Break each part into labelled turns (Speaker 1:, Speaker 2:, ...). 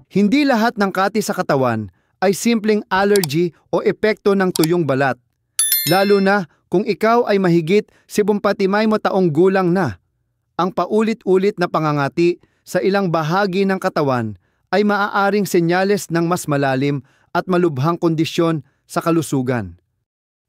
Speaker 1: Hindi lahat ng kati sa katawan ay simpleng allergy o epekto ng tuyong balat. Lalo na kung ikaw ay mahigit 75 taong gulang na. Ang paulit-ulit na pangangati sa ilang bahagi ng katawan ay maaaring senyales ng mas malalim at malubhang kondisyon sa kalusugan.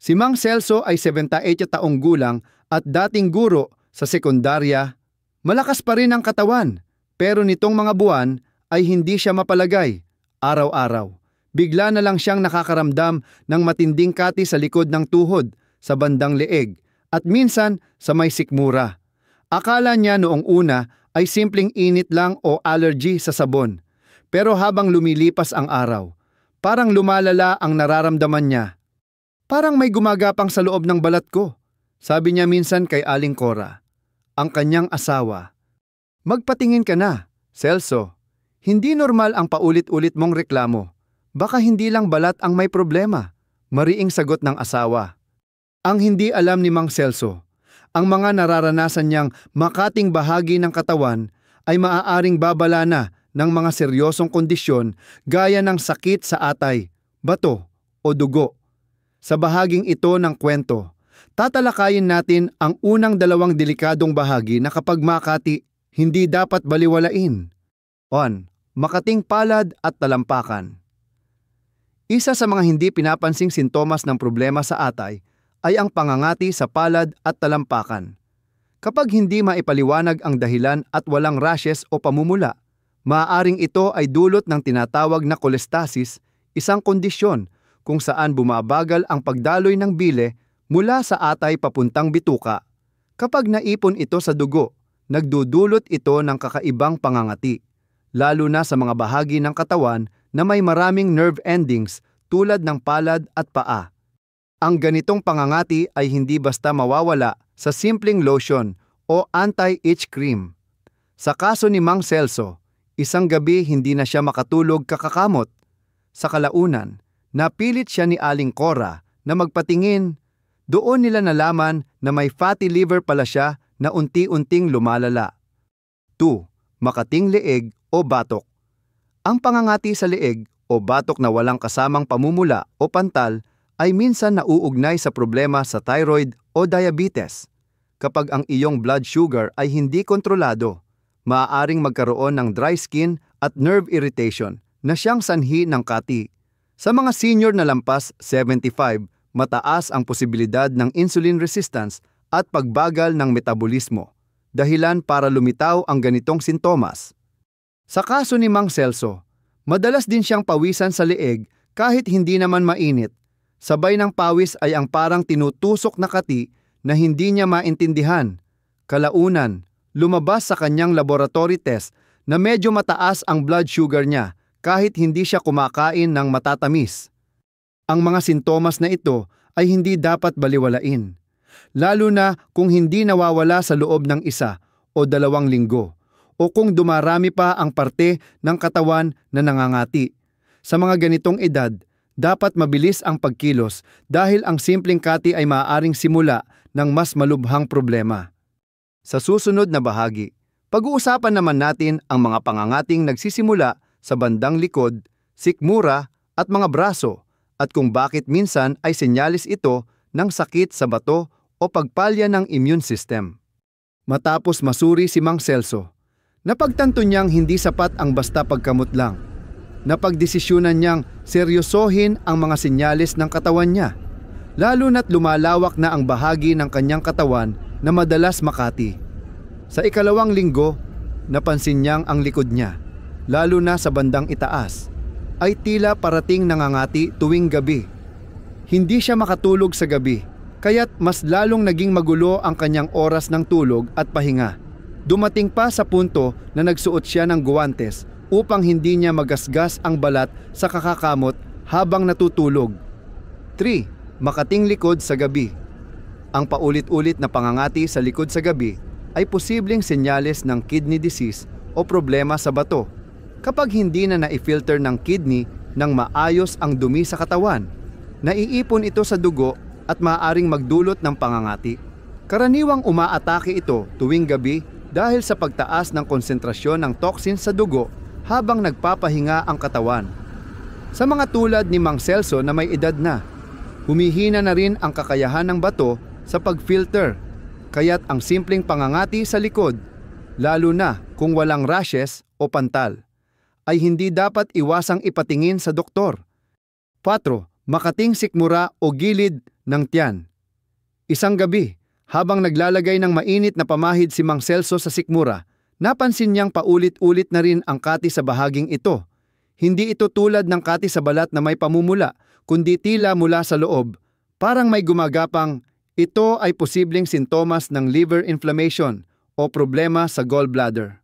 Speaker 1: Si Mang Celso ay 78 taong gulang at dating guro sa sekundarya. Malakas pa rin ang katawan, pero nitong mga buwan ay hindi siya mapalagay. Araw-araw, bigla na lang siyang nakakaramdam ng matinding kati sa likod ng tuhod, sa bandang leeg, at minsan sa may sikmura. Akala niya noong una ay simpleng init lang o allergy sa sabon. Pero habang lumilipas ang araw, parang lumalala ang nararamdaman niya. Parang may gumagapang sa loob ng balat ko, sabi niya minsan kay Aling Cora, ang kanyang asawa. Magpatingin ka na, Celso. Hindi normal ang paulit-ulit mong reklamo. Baka hindi lang balat ang may problema, mariing sagot ng asawa. Ang hindi alam ni Mang Celso, ang mga nararanasan niyang makating bahagi ng katawan ay maaaring babala na ng mga seryosong kondisyon gaya ng sakit sa atay, bato o dugo. Sa bahaging ito ng kwento, tatalakayin natin ang unang dalawang delikadong bahagi na kapag makati, hindi dapat baliwalain. 1. Makating palad at talampakan. Isa sa mga hindi pinapansing sintomas ng problema sa atay ay ang pangangati sa palad at talampakan. Kapag hindi maipaliwanag ang dahilan at walang rashes o pamumula, maaaring ito ay dulot ng tinatawag na cholestasis, isang kondisyon kung saan bumabagal ang pagdaloy ng bile mula sa atay papuntang bituka. Kapag naipon ito sa dugo, nagdudulot ito ng kakaibang pangangati, lalo na sa mga bahagi ng katawan na may maraming nerve endings tulad ng palad at paa. Ang ganitong pangangati ay hindi basta mawawala sa simpleng lotion o anti-itch cream. Sa kaso ni Mang Celso, isang gabi hindi na siya makatulog kakakamot. Sa kalaunan, napilit siya ni Aling Cora na magpatingin. Doon nila nalaman na may fatty liver pala siya na unti-unting lumalala. 2. Makating leeg o batok. Ang pangangati sa leeg o batok na walang kasamang pamumula o pantal ay minsan nauugnay sa problema sa thyroid o diabetes. Kapag ang iyong blood sugar ay hindi kontrolado, maaaring magkaroon ng dry skin at nerve irritation na siyang sanhi ng kati. Sa mga senior na lampas 75, mataas ang posibilidad ng insulin resistance at pagbagal ng metabolismo, dahilan para lumitaw ang ganitong sintomas. Sa kaso ni Mang Celso, madalas din siyang pawisan sa leeg kahit hindi naman mainit. Sabay ng pawis ay ang parang tinutusok na kati na hindi niya maintindihan. Kalaunan, lumabas sa kanyang laboratory test na medyo mataas ang blood sugar niya kahit hindi siya kumakain ng matatamis. Ang mga sintomas na ito ay hindi dapat baliwalain, lalo na kung hindi nawawala sa loob ng 1 o 2 linggo o kung dumarami pa ang parte ng katawan na nangangati. Sa mga ganitong edad, dapat mabilis ang pagkilos dahil ang simpleng kati ay maaaring simula ng mas malubhang problema. Sa susunod na bahagi, pag-uusapan naman natin ang mga pangangating nagsisimula sa bandang likod, sikmura at mga braso at kung bakit minsan ay senyalis ito ng sakit sa bato o pagpalya ng immune system. Matapos masuri si Mang Celso, napagtanto niyang hindi sapat ang basta pagkamot lang. Napagdesisyonan niyang seryosohin ang mga senyales ng katawan niya, lalo na't lumalawak na ang bahagi ng kanyang katawan na madalas makati. Sa 2 linggo, napansin niyang ang likod niya, lalo na sa bandang itaas, ay tila parating nangangati tuwing gabi. Hindi siya makatulog sa gabi, kaya't mas lalong naging magulo ang kanyang oras ng tulog at pahinga. Dumating pa sa punto na nagsuot siya ng guwantes upang hindi niya magasgas ang balat sa kakakamot habang natutulog. 3. Makating likod sa gabi. Ang paulit-ulit na pangangati sa likod sa gabi ay posibleng senyales ng kidney disease o problema sa bato. Kapag hindi na na-filter ng kidney ng maayos ang dumi sa katawan, naiipon ito sa dugo at maaaring magdulot ng pangangati. Karaniwang umaatake ito tuwing gabi dahil sa pagtaas ng konsentrasyon ng toxin sa dugo habang nagpapahinga ang katawan. Sa mga tulad ni Mang Celso na may edad na, humihina na rin ang kakayahan ng bato sa pag-filter, kaya't ang simpleng pangangati sa likod, lalo na kung walang rashes o pantal, ay hindi dapat iwasang ipatingin sa doktor. 4. Makating sikmura o gilid ng tiyan. Isang gabi, habang naglalagay ng mainit na pamahid si Mang Celso sa sikmura, napansin niyang paulit-ulit na rin ang kati sa bahaging ito. Hindi ito tulad ng kati sa balat na may pamumula, kundi tila mula sa loob. Parang may gumagapang, ito ay posibleng sintomas ng liver inflammation o problema sa gallbladder.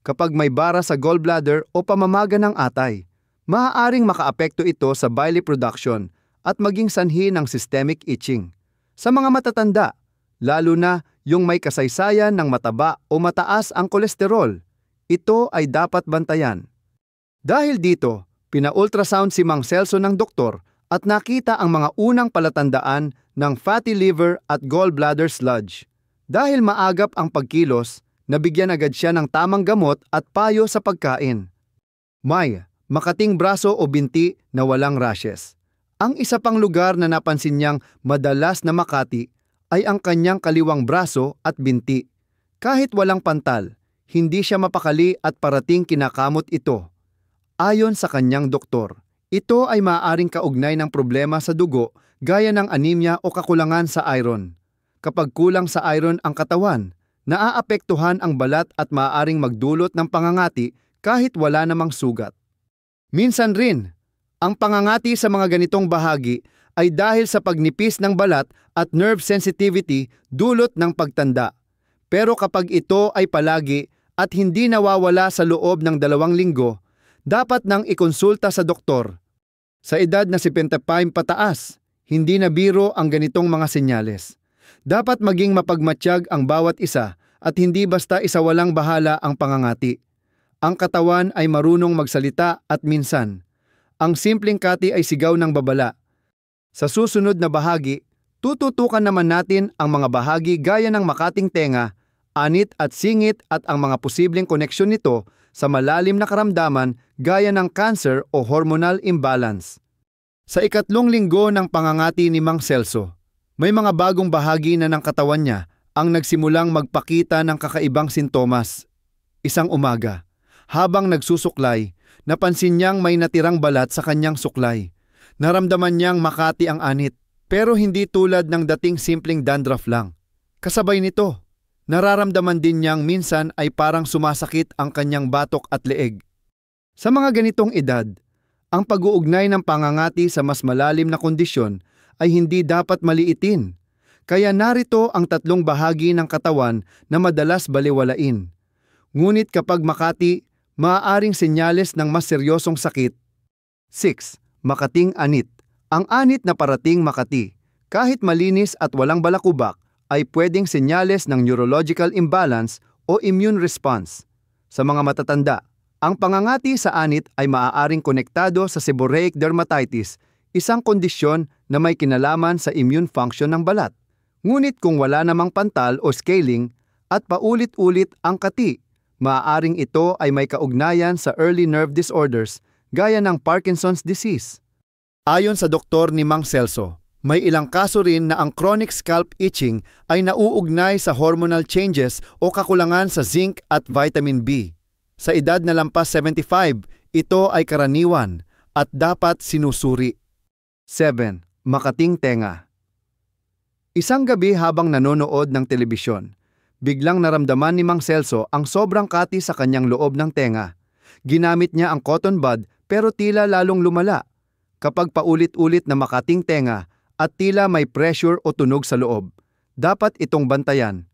Speaker 1: Kapag may bara sa gallbladder o pamamaga ng atay, maaaring makaapekto ito sa bile production at maging sanhi ng systemic itching. Sa mga matatanda, lalo na yung may kasaysayan ng mataba o mataas ang kolesterol, ito ay dapat bantayan. Dahil dito, pina-ultrasound si Mang Celso ng doktor at nakita ang mga unang palatandaan ng fatty liver at gallbladder sludge. Dahil maagap ang pagkilos, nabigyan agad siya ng tamang gamot at payo sa pagkain. May makating braso o binti na walang rashes. Ang isa pang lugar na napansin niyang madalas na makati ay ang kanyang kaliwang braso at binti. Kahit walang pantal, hindi siya mapakali at parating kinakamot ito. Ayon sa kanyang doktor, ito ay maaaring kaugnay ng problema sa dugo gaya ng anemia o kakulangan sa iron. Kapag kulang sa iron ang katawan, naaapektuhan ang balat at maaaring magdulot ng pangangati kahit wala namang sugat. Minsan rin, ang pangangati sa mga ganitong bahagi ay dahil sa pagnipis ng balat at nerve sensitivity dulot ng pagtanda. Pero kapag ito ay palagi at hindi nawawala sa loob ng 2 linggo, dapat nang ikonsulta sa doktor. Sa edad na 75 pataas, hindi na biro ang ganitong mga senyales. Dapat maging mapagmatsyag ang bawat isa at hindi basta isawalang bahala ang pangangati. Ang katawan ay marunong magsalita at minsan, ang simpleng kati ay sigaw ng babala. Sa susunod na bahagi, tututukan naman natin ang mga bahagi gaya ng makating tenga, anit at singit at ang mga posibleng koneksyon nito sa malalim na karamdaman gaya ng cancer o hormonal imbalance. Sa 3 linggo ng pangangati ni Mang Celso, may mga bagong bahagi na ng katawan niya ang nagsimulang magpakita ng kakaibang sintomas. Isang umaga, habang nagsusuklay, napansin niyang may natirang balat sa kanyang suklay. Naramdaman niyang makati ang anit, pero hindi tulad ng dating simpleng dandruff lang. Kasabay nito, nararamdaman din niyang minsan ay parang sumasakit ang kanyang batok at leeg. Sa mga ganitong edad, ang pag-uugnay ng pangangati sa mas malalim na kondisyon ay hindi dapat maliitin. Kaya narito ang 3 bahagi ng katawan na madalas baliwalain. Ngunit kapag makati, maaaring senyales ng mas seryosong sakit. 6. Makating anit. Ang anit na parating makati, kahit malinis at walang balakubak, ay pwedeng senyales ng neurological imbalance o immune response. Sa mga matatanda, ang pangangati sa anit ay maaaring konektado sa seborrheic dermatitis, isang kondisyon na may kinalaman sa immune function ng balat. Ngunit kung wala namang pantal o scaling at paulit-ulit ang kati, maaaring ito ay may kaugnayan sa early nerve disorders gaya ng Parkinson's disease. Ayon sa doktor ni Mang Celso, may ilang kaso rin na ang chronic scalp itching ay nauugnay sa hormonal changes o kakulangan sa zinc at vitamin B. Sa edad na lampas 75, ito ay karaniwan at dapat sinusuri. 7. Makating tenga. Isang gabi habang nanonood ng telebisyon, biglang naramdaman ni Mang Celso ang sobrang kati sa kanyang loob ng tenga. Ginamit niya ang cotton bud pero tila lalong lumala. Kapag paulit-ulit na makating tenga at tila may pressure o tunog sa loob, dapat itong bantayan.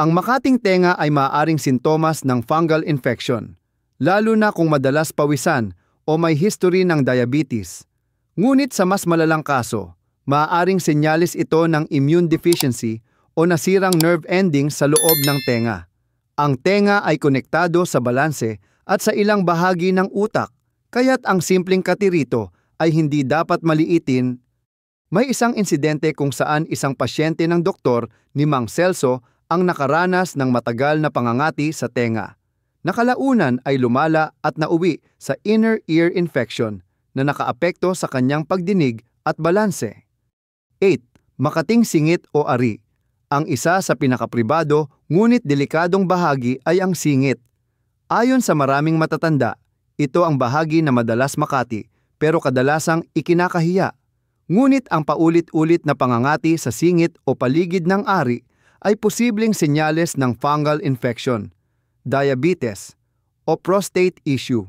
Speaker 1: Ang makating tenga ay maaaring sintomas ng fungal infection, lalo na kung madalas pawisan o may history ng diabetes. Ngunit sa mas malalang kaso, maaaring senyales ito ng immune deficiency o nasirang nerve endings sa loob ng tenga. Ang tenga ay konektado sa balanse at sa ilang bahagi ng utak, kaya't ang simpleng katirito ay hindi dapat maliitin. May isang insidente kung saan isang pasyente ng doktor ni Mang Celso ang nakaranas ng matagal na pangangati sa tenga. Nakalaunan ay lumala at nauwi sa inner ear infection na nakaapekto sa kanyang pagdinig at balanse. 8. Makating singit o ari. Ang isa sa pinakapribado ngunit delikadong bahagi ay ang singit. Ayon sa maraming matatanda, ito ang bahagi na madalas makati pero kadalasang ikinakahiya. Ngunit ang paulit-ulit na pangangati sa singit o paligid ng ari ay posibleng senyales ng fungal infection, diabetes, o prostate issue,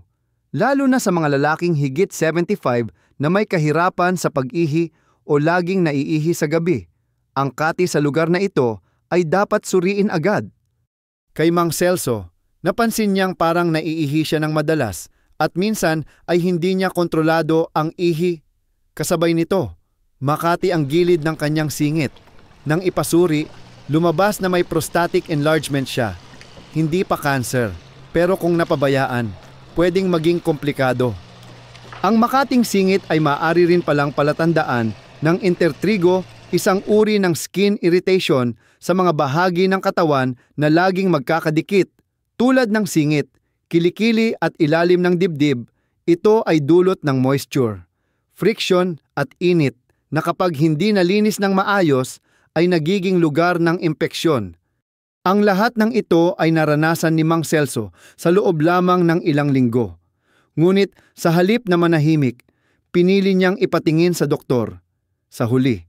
Speaker 1: lalo na sa mga lalaking higit 75 na may kahirapan sa pag-ihi o laging naiihi sa gabi. Ang kati sa lugar na ito ay dapat suriin agad. Kay Mang Celso, napansin niyang parang naiihi siya ng madalas at minsan ay hindi niya kontrolado ang ihi. Kasabay nito, makati ang gilid ng kanyang singit. Nang ipasuri, lumabas na may prostatic enlargement siya. Hindi pa cancer, pero kung napabayaan, pwedeng maging komplikado. Ang makating singit ay maaari rin palang palatandaan ng intertrigo, isang uri ng skin irritation sa mga bahagi ng katawan na laging magkakadikit. Tulad ng singit, kilikili at ilalim ng dibdib, ito ay dulot ng moisture, friction at init na kapag hindi nalinis ng maayos ay nagiging lugar ng impeksyon. Ang lahat ng ito ay naranasan ni Mang Celso sa loob lamang ng ilang linggo. Ngunit sa halip na manahimik, pinili niyang ipatingin sa doktor. Sa huli,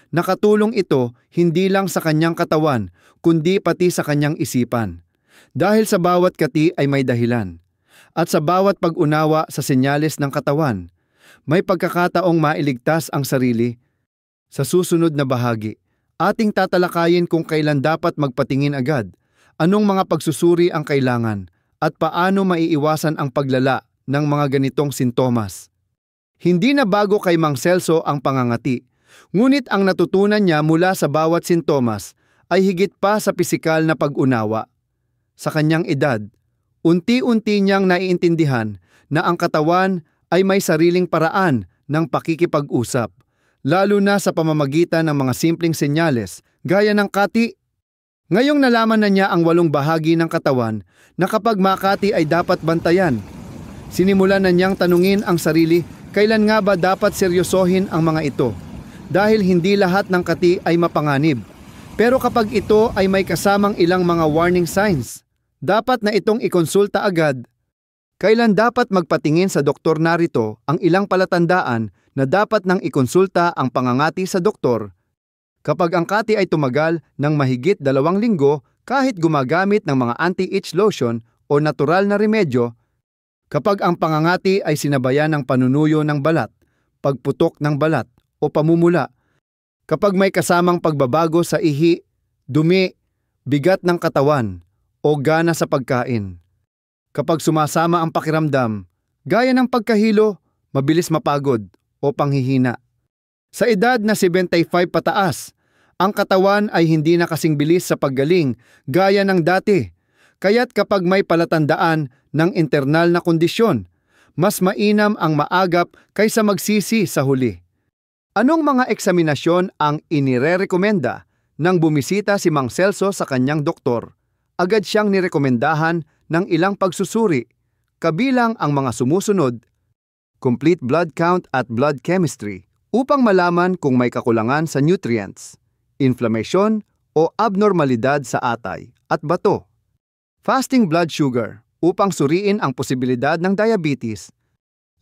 Speaker 1: nakatulong ito hindi lang sa kanyang katawan kundi pati sa kanyang isipan. Dahil sa bawat kati ay may dahilan. At sa bawat pag-unawa sa senyales ng katawan, may pagkakataong mailigtas ang sarili. Sa susunod na bahagi, ating tatalakayin kung kailan dapat magpatingin agad, anong mga pagsusuri ang kailangan, at paano maiiwasan ang paglala ng mga ganitong sintomas. Hindi na bago kay Mang Celso ang pangangati, ngunit ang natutunan niya mula sa bawat sintomas ay higit pa sa pisikal na pag-unawa. Sa kanyang edad, unti-unti niyang naiintindihan na ang katawan ay may sariling paraan ng pakikipag-usap, lalo na sa pamamagitan ng mga simpleng senyales gaya ng kati. Ngayong nalaman na niya ang 8 bahagi ng katawan na kapag makati ay dapat bantayan. Sinimulan na niyang tanungin ang sarili, kailan nga ba dapat seryosohin ang mga ito? Dahil hindi lahat ng kati ay mapanganib. Pero kapag ito ay may kasamang ilang mga warning signs, dapat na itong ikonsulta agad. Kailan dapat magpatingin sa doktor? Narito ang ilang palatandaan na dapat nang ikonsulta ang pangangati sa doktor. Kapag ang kati ay tumagal ng mahigit 2 linggo kahit gumagamit ng mga anti-itch lotion o natural na remedyo, kapag ang pangangati ay sinabayan ng panunuyo ng balat, pagputok ng balat o pamumula, kapag may kasamang pagbabago sa ihi, dumi, bigat ng katawan o gana sa pagkain, kapag sumasama ang pakiramdam, gaya ng pagkahilo, mabilis mapagod o panghihina. Sa edad na 75 pataas, ang katawan ay hindi na kasing bilis sa paggaling gaya ng dati. Kaya't kapag may palatandaan ng internal na kondisyon, mas mainam ang maagap kaysa magsisi sa huli. Anong mga eksaminasyon ang inirerekomenda nang bumisita si Mang Celso sa kanyang doktor? Agad siyang nirekomendahan ng ilang pagsusuri, kabilang ang mga sumusunod: complete blood count at blood chemistry upang malaman kung may kakulangan sa nutrients, inflammation o abnormalidad sa atay at bato; fasting blood sugar upang suriin ang posibilidad ng diabetes;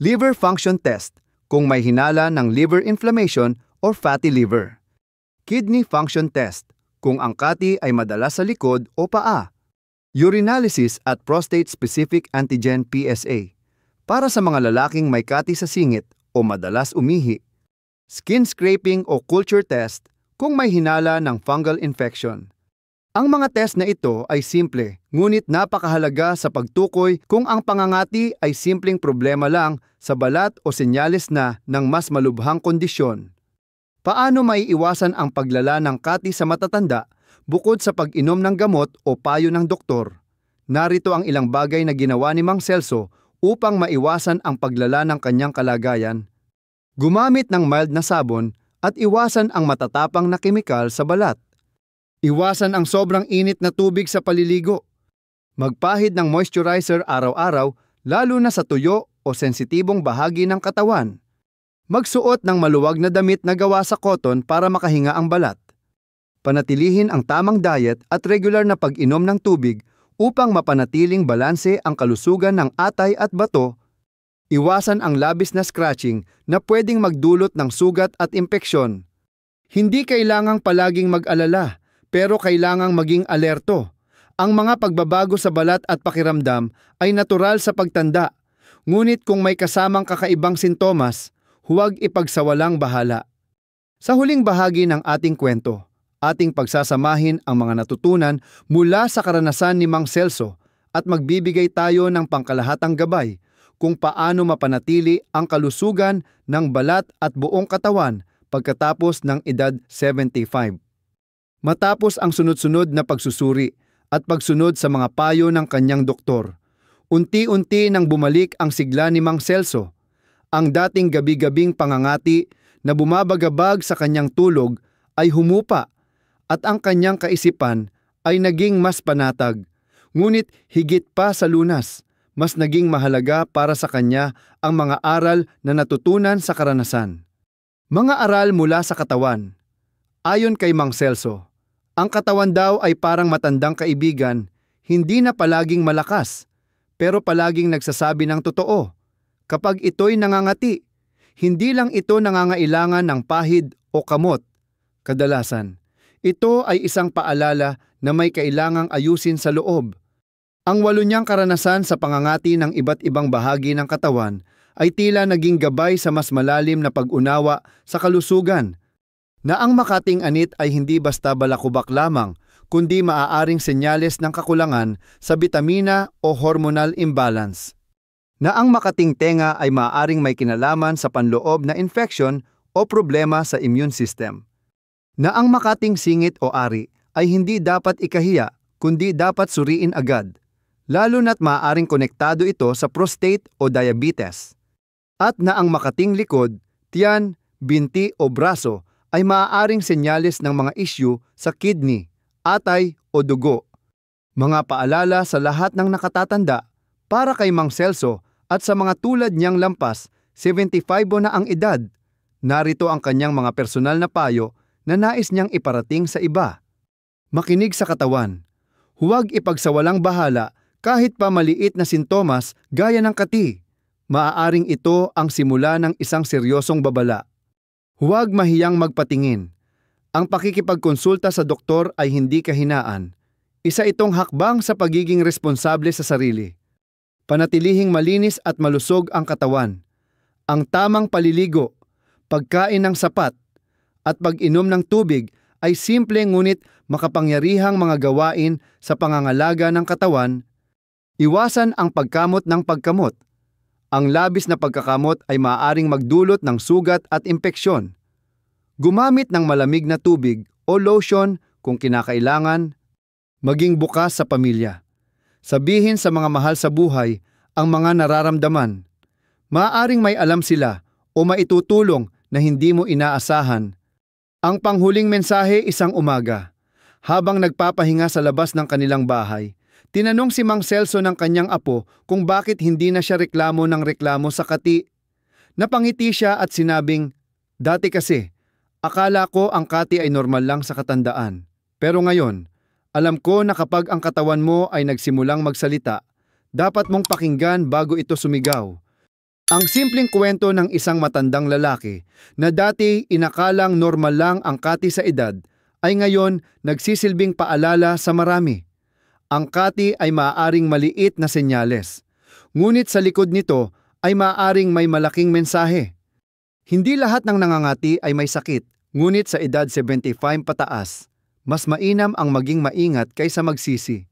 Speaker 1: liver function test kung may hinala ng liver inflammation or fatty liver; kidney function test kung ang kati ay madalas sa likod o paa; urinalysis at prostate-specific antigen PSA para sa mga lalaking may kati sa singit o madalas umihi; skin scraping o culture test kung may hinala ng fungal infection. Ang mga test na ito ay simple, ngunit napakahalaga sa pagtukoy kung ang pangangati ay simpleng problema lang sa balat o senyales na ng mas malubhang kondisyon. Paano maiiwasan ang paglala ng kati sa matatanda bukod sa pag-inom ng gamot o payo ng doktor? Narito ang ilang bagay na ginawa ni Mang Celso upang maiwasan ang paglala ng kanyang kalagayan. Gumamit ng mild na sabon at iwasan ang matatapang na kemikal sa balat. Iwasan ang sobrang init na tubig sa paliligo. Magpahid ng moisturizer araw-araw lalo na sa tuyo o sensitibong bahagi ng katawan. Magsuot ng maluwag na damit na gawa sa cotton para makahinga ang balat. Panatilihin ang tamang diet at regular na pag-inom ng tubig upang mapanatiling balanse ang kalusugan ng atay at bato. Iwasan ang labis na scratching na pwedeng magdulot ng sugat at impeksyon. Hindi kailangang palaging mag-alala, pero kailangang maging alerto. Ang mga pagbabago sa balat at pakiramdam ay natural sa pagtanda, ngunit kung may kasamang kakaibang sintomas, huwag ipagsawalang bahala. Sa huling bahagi ng ating kwento, ating pagsasamahin ang mga natutunan mula sa karanasan ni Mang Celso at magbibigay tayo ng pangkalahatang gabay kung paano mapanatili ang kalusugan ng balat at buong katawan pagkatapos ng edad 75. Matapos ang sunod-sunod na pagsusuri at pagsunod sa mga payo ng kanyang doktor, unti-unti nang bumalik ang sigla ni Mang Celso. Ang dating gabi-gabing pangangati na bumabagabag sa kanyang tulog ay humupa at ang kanyang kaisipan ay naging mas panatag. Ngunit higit pa sa lunas, mas naging mahalaga para sa kanya ang mga aral na natutunan sa karanasan. Mga aral mula sa katawan. Ayon kay Mang Celso, ang katawan daw ay parang matandang kaibigan, hindi na palaging malakas, pero palaging nagsasabi ng totoo. Kapag ito'y nangangati, hindi lang ito nangangailangan ng pahid o kamot. Kadalasan, ito ay isang paalala na may kailangang ayusin sa loob. Ang 8 niyang karanasan sa pangangati ng iba't ibang bahagi ng katawan ay tila naging gabay sa mas malalim na pag-unawa sa kalusugan, na ang makating anit ay hindi basta balakubak lamang, kundi maaaring senyales ng kakulangan sa bitamina o hormonal imbalance. Na ang makating tenga ay maaaring may kinalaman sa panloob na infection o problema sa immune system. Na ang makating singit o ari ay hindi dapat ikahiya, kundi dapat suriin agad, lalo na't maaaring konektado ito sa prostate o diabetes. At na ang makating likod, tiyan, binti o braso ay maaaring senyales ng mga issue sa kidney, atay o dugo. Mga paalala sa lahat ng nakatatanda para kay Mang Celso at sa mga tulad niyang lampas, 75 na ang edad. Narito ang kanyang mga personal na payo na nais niyang iparating sa iba. Makinig sa katawan. Huwag ipagsawalang bahala kahit pa maliit na sintomas gaya ng kati. Maaaring ito ang simula ng isang seryosong babala. Huwag mahiyang magpatingin. Ang pakikipagkonsulta sa doktor ay hindi kahinaan. Isa itong hakbang sa pagiging responsable sa sarili. Panatilihing malinis at malusog ang katawan. Ang tamang paliligo, pagkain ng sapat, at pag-inom ng tubig ay simple ngunit makapangyarihang mga gawain sa pangangalaga ng katawan. Iwasan ang pagkamot ng pagkamot. Ang labis na pagkakamot ay maaaring magdulot ng sugat at impeksyon. Gumamit ng malamig na tubig o lotion kung kinakailangan. Maging bukas sa pamilya. Sabihin sa mga mahal sa buhay ang mga nararamdaman. Maaaring may alam sila o maitutulong na hindi mo inaasahan. Ang panghuling mensahe isang umaga. Habang nagpapahinga sa labas ng kanilang bahay, tinanong si Mang Celso ng kanyang apo kung bakit hindi na siya reklamo ng reklamo sa kati. Napangiti siya at sinabing, "Dati kasi, akala ko ang kati ay normal lang sa katandaan. Pero ngayon, alam ko na kapag ang katawan mo ay nagsimulang magsalita, dapat mong pakinggan bago ito sumigaw." Ang simpleng kwento ng isang matandang lalaki na dati inakalang normal lang ang kati sa edad ay ngayon nagsisilbing paalala sa marami. Ang kati ay maaaring maliit na senyales, ngunit sa likod nito ay maaaring may malaking mensahe. Hindi lahat ng nangangati ay may sakit, ngunit sa edad 75 pataas, mas mainam ang maging maingat kaysa magsisi.